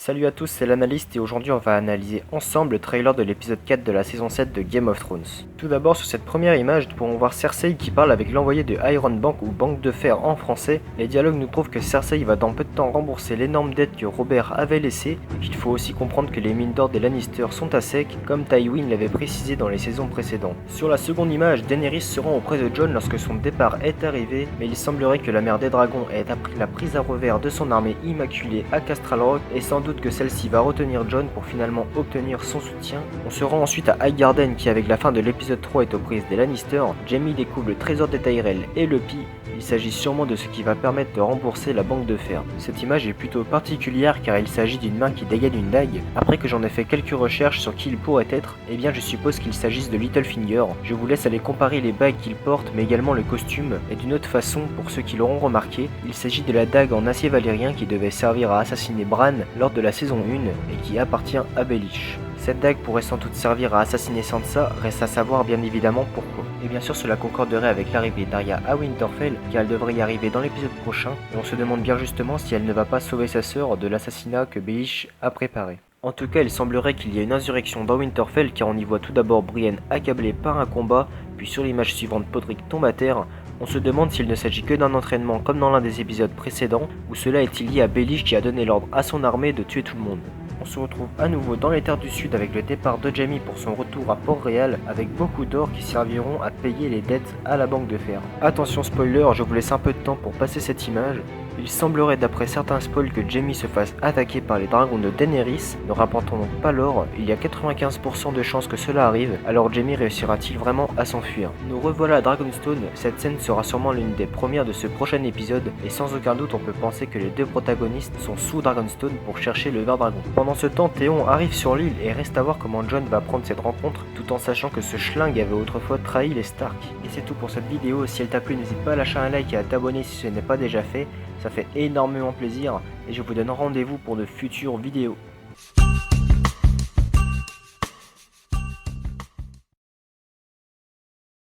Salut à tous, c'est l'analyste et aujourd'hui on va analyser ensemble le trailer de l'épisode 4 de la saison 7 de Game of Thrones. Tout d'abord sur cette première image, nous pouvons voir Cersei qui parle avec l'envoyé de Iron Bank ou Banque de Fer en français. Les dialogues nous prouvent que Cersei va dans peu de temps rembourser l'énorme dette que Robert avait laissée et qu'il faut aussi comprendre que les mines d'or des Lannister sont à sec comme Tywin l'avait précisé dans les saisons précédentes. Sur la seconde image, Daenerys se rend auprès de Jon lorsque son départ est arrivé, mais il semblerait que la mère des dragons ait appris la prise à revers de son armée immaculée à Castral Rock et sans doute que celle-ci va retenir Jon pour finalement obtenir son soutien. On se rend ensuite à Highgarden qui avec la fin de l'épisode 3 est aux prises des Lannister. Jaime découvre le trésor des Tyrell et le pille. Il s'agit sûrement de ce qui va permettre de rembourser la banque de fer. Cette image est plutôt particulière car il s'agit d'une main qui dégaine une dague. Après que j'en ai fait quelques recherches sur qui il pourrait être, eh bien je suppose qu'il s'agisse de Littlefinger. Je vous laisse aller comparer les bagues qu'il porte mais également le costume. Et d'une autre façon, pour ceux qui l'auront remarqué, il s'agit de la dague en acier valérien qui devait servir à assassiner Bran lors de la saison 1 et qui appartient à Baelish. Cette dague pourrait sans doute servir à assassiner Sansa, reste à savoir bien évidemment pourquoi. Et bien sûr cela concorderait avec l'arrivée d'Arya à Winterfell car elle devrait y arriver dans l'épisode prochain et on se demande bien justement si elle ne va pas sauver sa sœur de l'assassinat que Baelish a préparé. En tout cas il semblerait qu'il y ait une insurrection dans Winterfell car on y voit tout d'abord Brienne accablée par un combat, puis sur l'image suivante Podrick tombe à terre. On se demande s'il ne s'agit que d'un entraînement comme dans l'un des épisodes précédents ou cela est-il lié à Baelish qui a donné l'ordre à son armée de tuer tout le monde. On se retrouve à nouveau dans les terres du sud avec le départ de Jaime pour son retour à Port-Réal avec beaucoup d'or qui serviront à payer les dettes à la banque de fer. Attention spoiler, je vous laisse un peu de temps pour passer cette image. Il semblerait d'après certains spoils que Jaime se fasse attaquer par les dragons de Daenerys, ne rapportant donc pas l'or, il y a 95% de chances que cela arrive, alors Jaime réussira-t-il vraiment à s'enfuir? Nous revoilà à Dragonstone, cette scène sera sûrement l'une des premières de ce prochain épisode, et sans aucun doute on peut penser que les deux protagonistes sont sous Dragonstone pour chercher le ver dragon. Pendant ce temps, Théon arrive sur l'île et reste à voir comment Jon va prendre cette rencontre, tout en sachant que ce schlingue avait autrefois trahi les Stark. Et c'est tout pour cette vidéo, si elle t'a plu n'hésite pas à lâcher un like et à t'abonner si ce n'est pas déjà fait, ça fait énormément plaisir et je vous donne rendez-vous pour de futures vidéos.